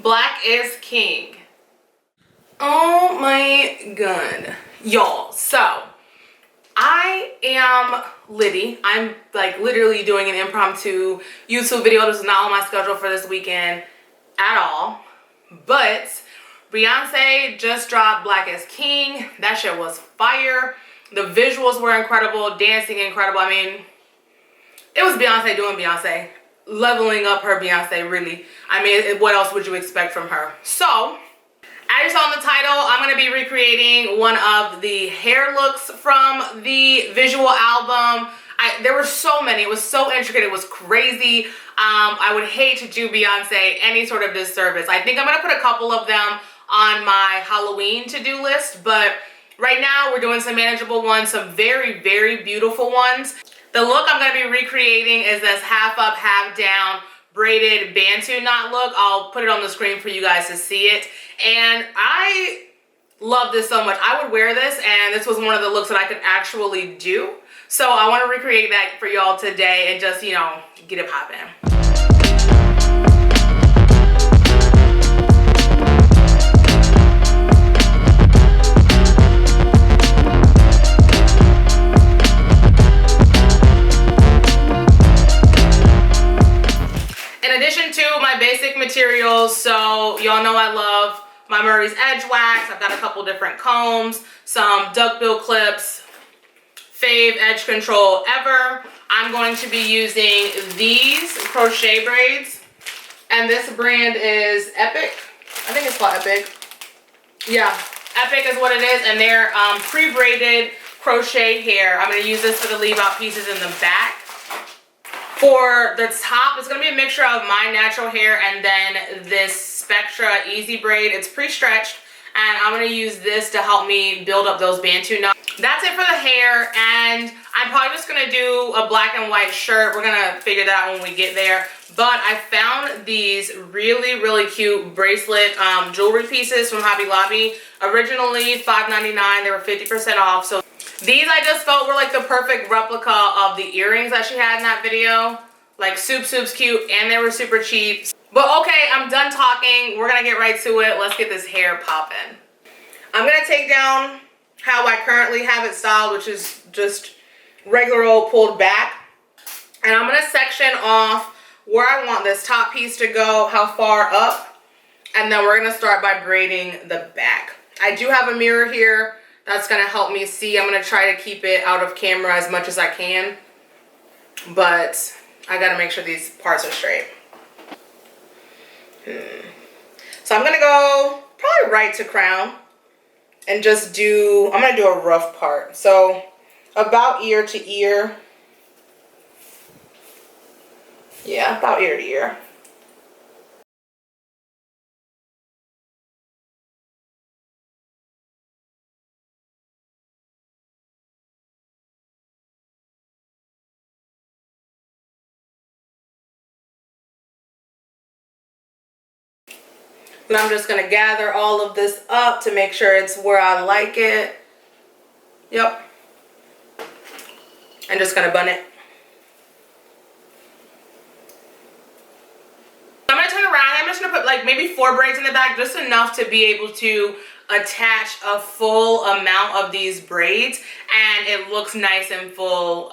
Black is king. Oh my god. Y'all, so I am Liddy. I'm like literally doing an impromptu YouTube video. This is not on my schedule for this weekend at all. But Beyonce just dropped Black is King. That shit was fire. The visuals were incredible, dancing incredible. I mean, it was Beyonce doing Beyonce, leveling up her Beyonce, really. I mean, what else would you expect from her? So, as you saw in the title, I'm going to be recreating one of the hair looks from the visual album. There were so many. It was so intricate. It was crazy. I would hate to do Beyonce any sort of disservice. I think I'm going to put a couple of them on my Halloween to-do list, but right now we're doing some manageable ones, some very, very beautiful ones. The look I'm going to be recreating is this half up, half down braided Bantu knot look. I'll put it on the screen for you guys to see it. And I love this so much. I would wear this, and this was one of the looks that I could actually do. So I want to recreate that for y'all today and just, you know, get it popping. In addition to my basic materials, so y'all know I love my Murray's Edge wax. I've got a couple different combs, some duckbill clips, fave edge control ever. I'm going to be using these crochet braids, and this brand is Epic. I think it's called Epic. Yeah, Epic is what it is, and they're pre-braided crochet hair. I'm going to use this for the leave out pieces in the back. For the top, it's going to be a mixture of my natural hair and then this Spectra Easy Braid. It's pre-stretched, and I'm going to use this to help me build up those Bantu knots. That's it for the hair, and I'm probably just going to do a black and white shirt. We're going to figure that out when we get there. But I found these really, really cute bracelet jewelry pieces from Hobby Lobby. Originally $5.99. They were 50% off. So these I just felt were like the perfect replica of the earrings that she had in that video. Like soup's cute, and they were super cheap. But okay, I'm done talking. We're gonna get right to it. Let's get this hair popping. I'm gonna take down how I currently have it styled, which is just regular old pulled back. And I'm gonna section off where I want this top piece to go, how far up. And then we're gonna start by braiding the back. I do have a mirror here. That's going to help me see. I'm going to try to keep it out of camera as much as I can. But I got to make sure these parts are straight. So I'm going to go probably right to crown. And just do, I'm going to do a rough part. So about ear to ear. Yeah, about ear to ear. And I'm just going to gather all of this up to make sure it's where I like it. Yep. I'm just going to bun it. I'm going to turn around. I'm just going to put like maybe 4 braids in the back, just enough to be able to attach a full amount of these braids. And it looks nice and full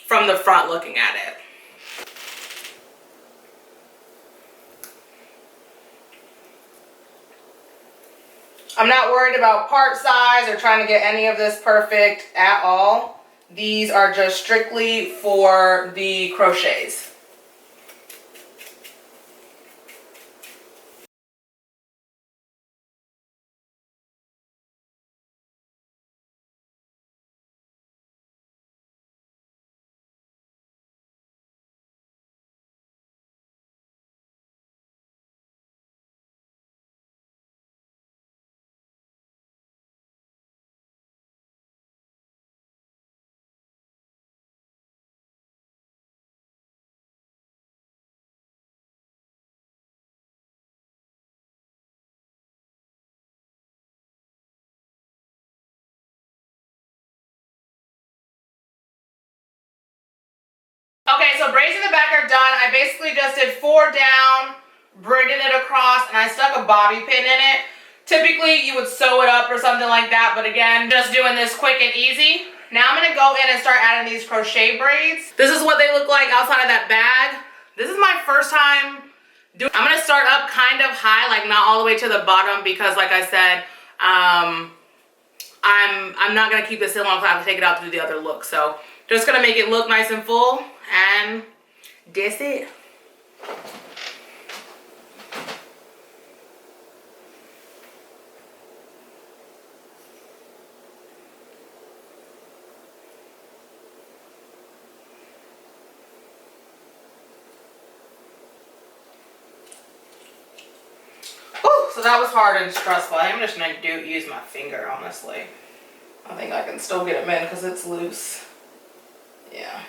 from the front looking at it. I'm not worried about part size or trying to get any of this perfect at all. These are just strictly for the crochets. Okay, so braids in the back are done. I basically just did 4 down, braided it across, and I stuck a bobby pin in it. Typically, you would sew it up or something like that, but again, just doing this quick and easy. Now I'm gonna go in and start adding these crochet braids. This is what they look like outside of that bag. This is my first time doing. I'm gonna start up kind of high, like not all the way to the bottom, because like I said, I'm not gonna keep this in long, so I have to take it out to do the other look. So just gonna make it look nice and full, and that's it. So that was hard and stressful. I'm just gonna use my finger, honestly. I think I can still get them in because it's loose. Yeah.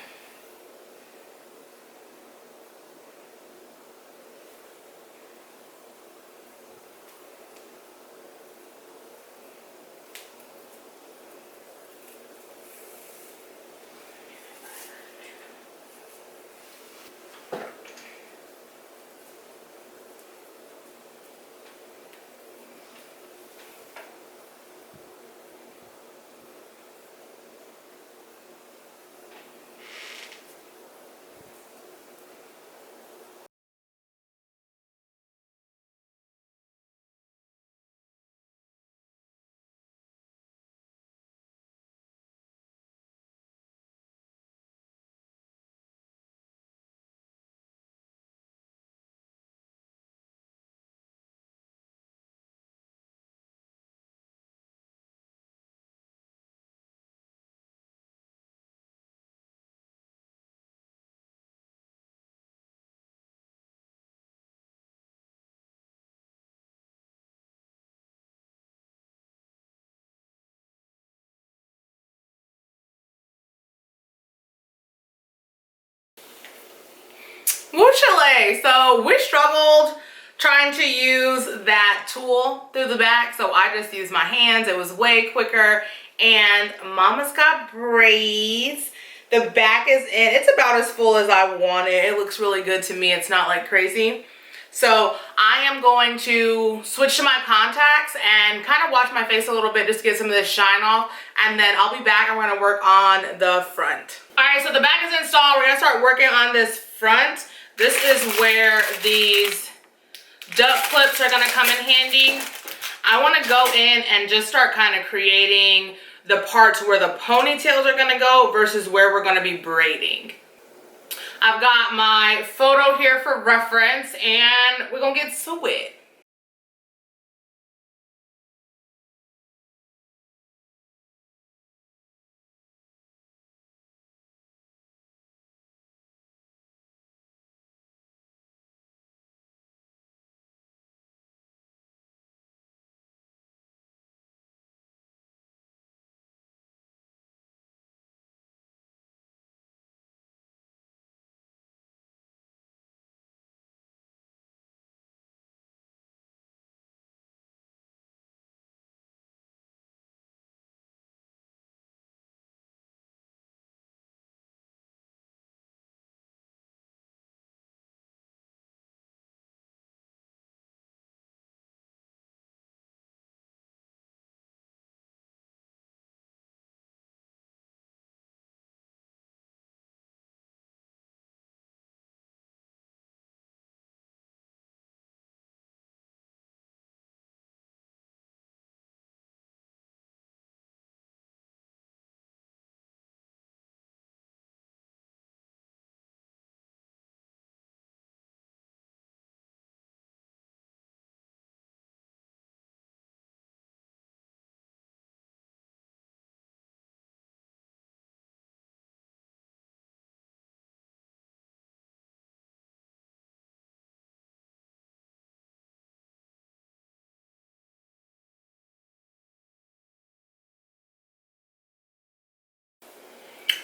Woochale. So we struggled trying to use that tool through the back, so I just used my hands. It was way quicker, and Mama's got braids. The back is in. It's about as full as I want it. It looks really good to me. It's not like crazy. So I am going to switch to my contacts and kind of wash my face a little bit just to get some of this shine off, and then I'll be back and we're gonna work on the front. All right, so the back is installed. We're gonna start working on this front. This is where these duck clips are gonna come in handy. I wanna go in and just start kind of creating the parts where the ponytails are gonna go versus where we're gonna be braiding. I've got my photo here for reference, and we're gonna get to it.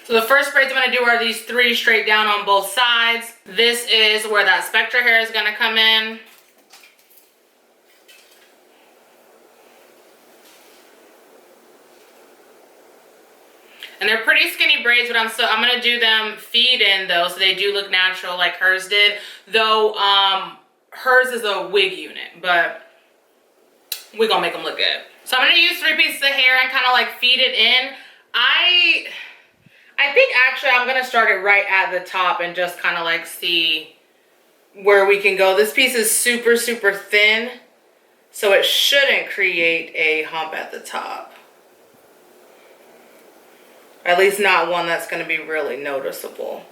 So the first braids I'm going to do are these 3 straight down on both sides. This is where that spectra hair is going to come in. And they're pretty skinny braids, but I'm going to do them feed in though, so they do look natural like hers did. Though hers is a wig unit, but we're gonna make them look good. So I'm gonna use 3 pieces of hair and kind of like feed it in. I think actually I'm gonna start it right at the top and just kind of like see where we can go. This piece is super, super thin, so it shouldn't create a hump at the top. At least not one that's gonna be really noticeable.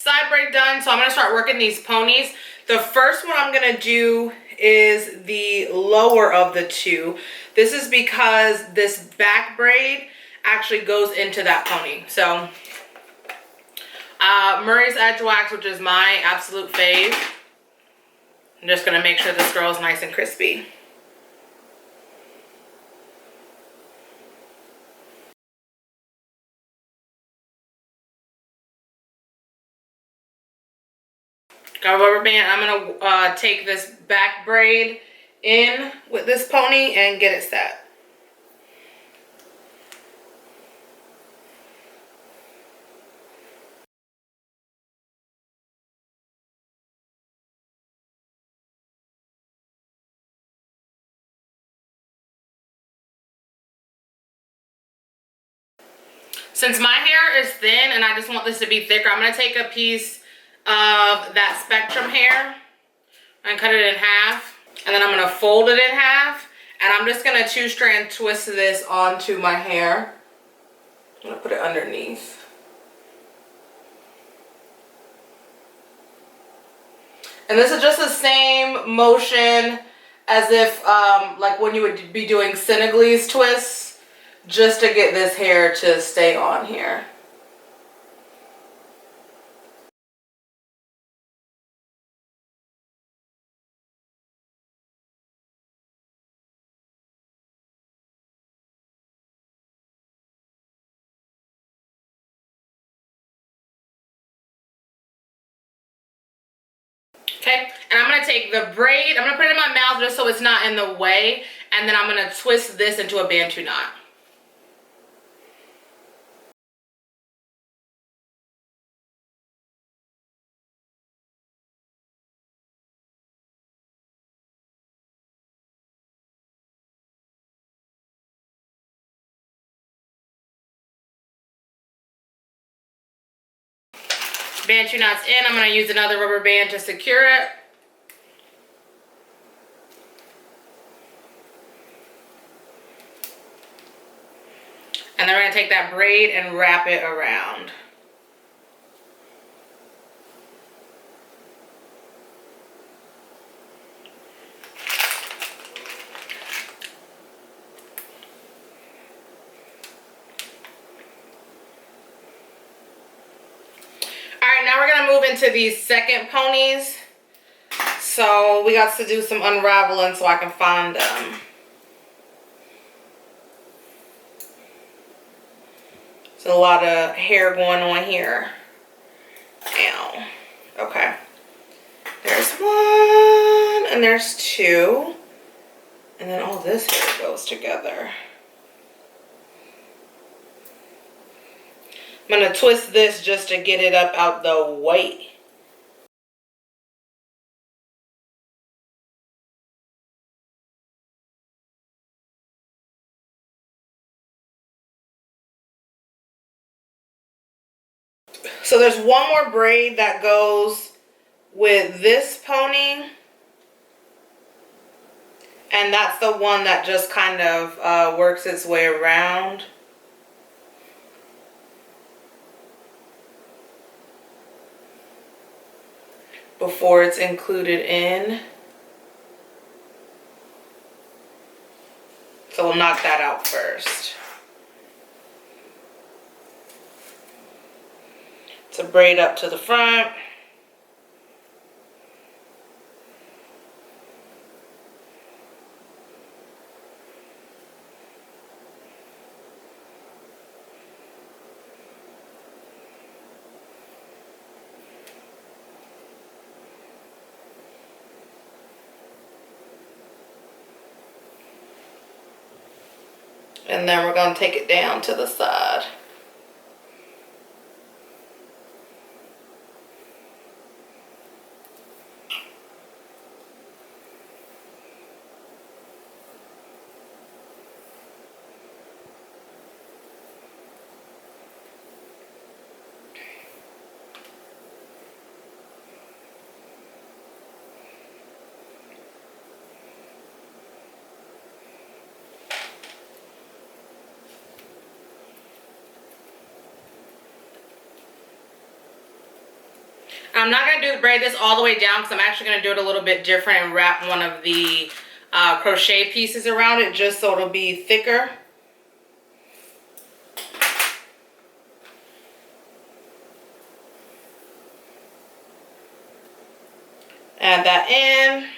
Side braid done, so I'm gonna start working these ponies. The first one I'm gonna do is the lower of the two. This is because this back braid actually goes into that pony. So Murray's Edge Wax, which is my absolute fave. I'm just gonna make sure this girl is nice and crispy. Got a rubber band. I'm gonna take this back braid in with this pony and get it set. Since my hair is thin and I just want this to be thicker, I'm gonna take a piece of that Spectrum hair and cut it in half. And then I'm gonna fold it in half. And I'm just gonna 2-strand twist this onto my hair. I'm gonna put it underneath. And this is just the same motion as if like when you would be doing Senegalese twists, just to get this hair to stay on here. Okay, and I'm gonna take the braid, I'm gonna put it in my mouth just so it's not in the way, and then I'm gonna twist this into a Bantu knot. Bantu knots in, I'm going to use another rubber band to secure it. And then we're going to take that braid and wrap it around. Alright, now we're going to move into these second ponies. So we got to do some unraveling so I can find them. There's a lot of hair going on here. Ow. Okay. There's one and there's two. And then all this hair goes together. I'm going to twist this just to get it up out the way. So there's one more braid that goes with this pony. And that's the one that just kind of works its way around. Before it's included in. So we'll knock that out first. It's a braid up to the front. And then we're going to take it down to the side. I'm not going to braid this all the way down because I'm actually going to do it a little bit different and wrap one of the crochet pieces around it just so it'll be thicker. Add that in.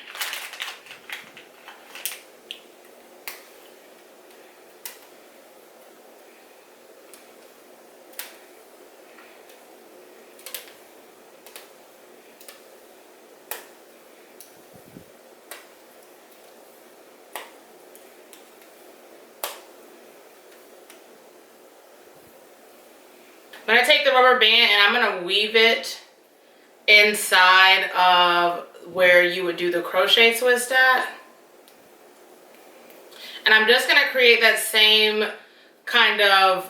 I'm going to take the rubber band and I'm going to weave it inside of where you would do the crochet twist at. And I'm just going to create that same kind of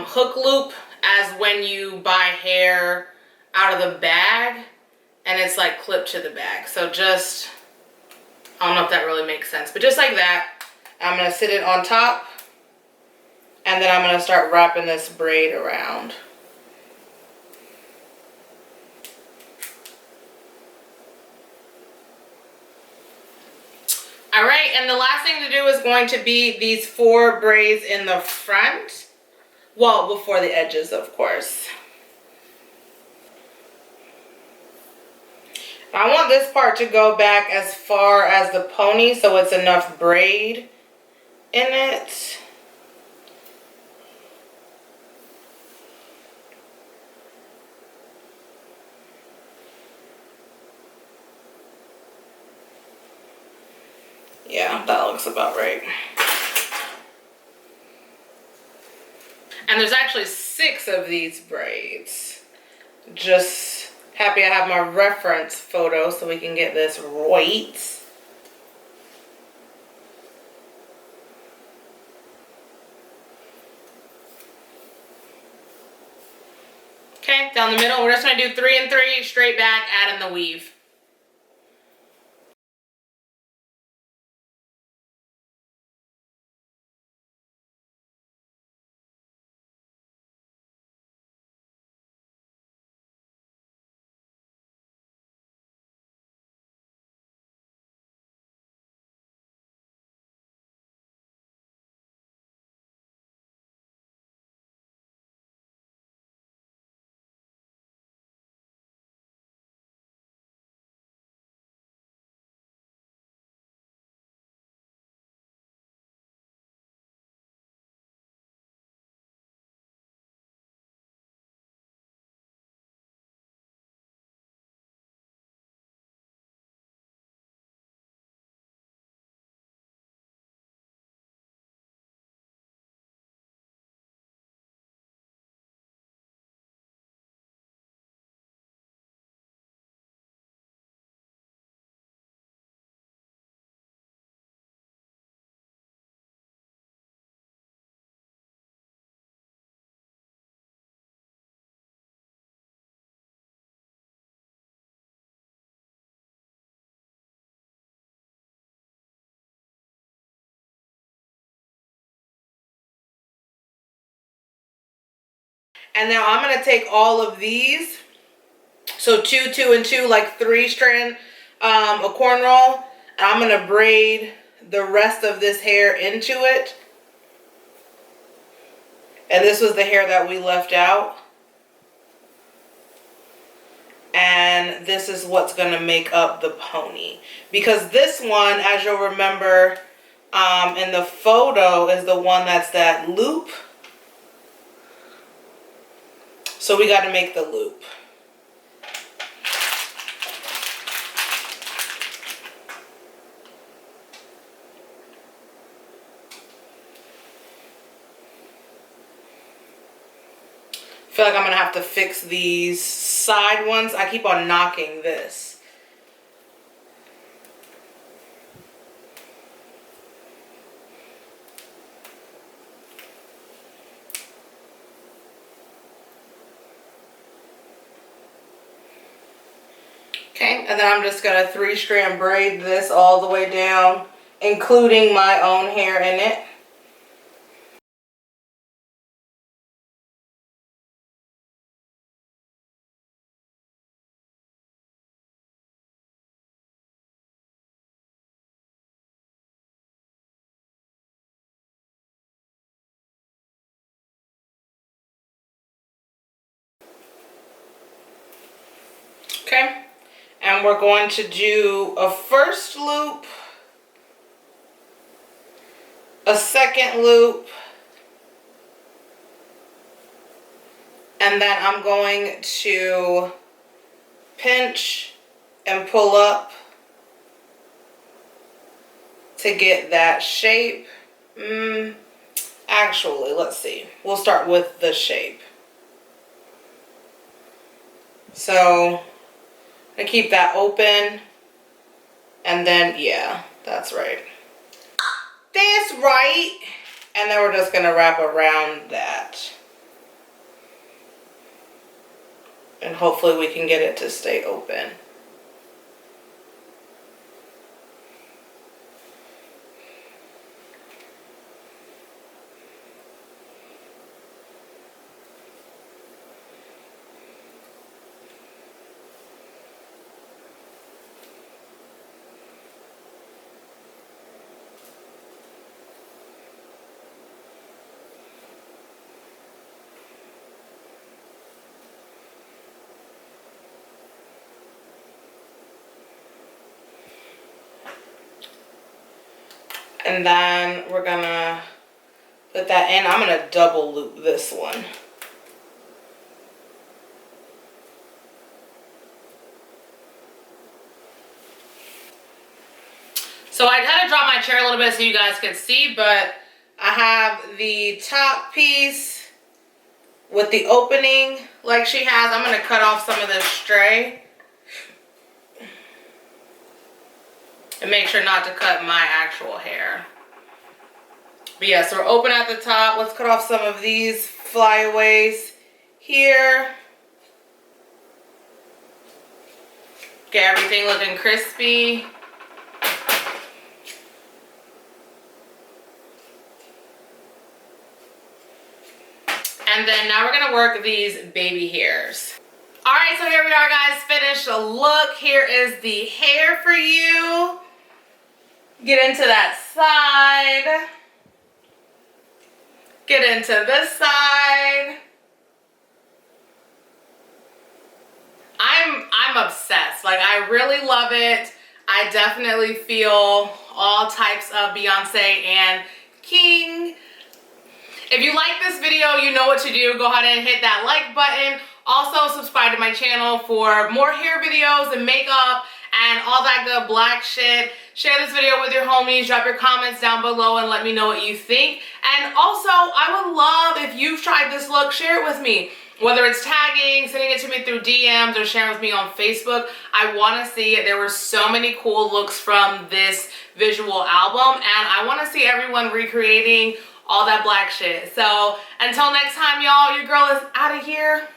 hook loop as when you buy hair out of the bag and it's like clipped to the bag. So just, I don't know if that really makes sense, but just like that, I'm going to sit it on top and then I'm going to start wrapping this braid around. All right, and the last thing to do is going to be these 4 braids in the front. Well, before the edges, of course. I want this part to go back as far as the pony so it's enough braid in it. Yeah, that looks about right. And there's actually 6 of these braids. Just happy I have my reference photo so we can get this right. Okay, Okay, down the middle. We're just gonna do 3 and 3, straight back, add in the weave. And now I'm going to take all of these, so 2, 2, and 2, like 3 strand a cornrow, and I'm going to braid the rest of this hair into it. And this was the hair that we left out. And this is what's going to make up the pony. Because this one, as you'll remember in the photo, is the one that's that loop. So we got to make the loop. I feel like I'm going to have to fix these side ones. I keep on knocking this. Okay, and then I'm just going to 3-strand braid this all the way down, including my own hair in it. Okay, and we're going to do a first loop, a second loop, and then I'm going to pinch and pull up to get that shape. Actually, let's see. We'll start with the shape. So I keep that open, and then, yeah, that's right. That's right. And then we're just going to wrap around that. And hopefully we can get it to stay open. And then we're gonna put that in. I'm gonna double loop this one. So I had to drop my chair a little bit so you guys could see, but I have the top piece with the opening like she has. I'm gonna cut off some of this stray. And make sure not to cut my actual hair. But yeah, so we're open at the top. Let's cut off some of these flyaways here. Get everything looking crispy. And then now we're gonna work these baby hairs. All right, so here we are, guys, finished the look. Here is the hair for you. Get into that side. Get into this side. I'm obsessed. Like, I really love it. I definitely feel all types of Beyonce and King. If you like this video, you know what to do. Go ahead and hit that like button. Also, subscribe to my channel for more hair videos and makeup and all that good black shit. Share this video with your homies. Drop your comments down below and let me know what you think. And also, I would love if you've tried this look, share it with me. Whether it's tagging, sending it to me through DMs, or sharing with me on Facebook, I want to see it. There were so many cool looks from this visual album, and I want to see everyone recreating all that black shit. So until next time, y'all, your girl is out of here.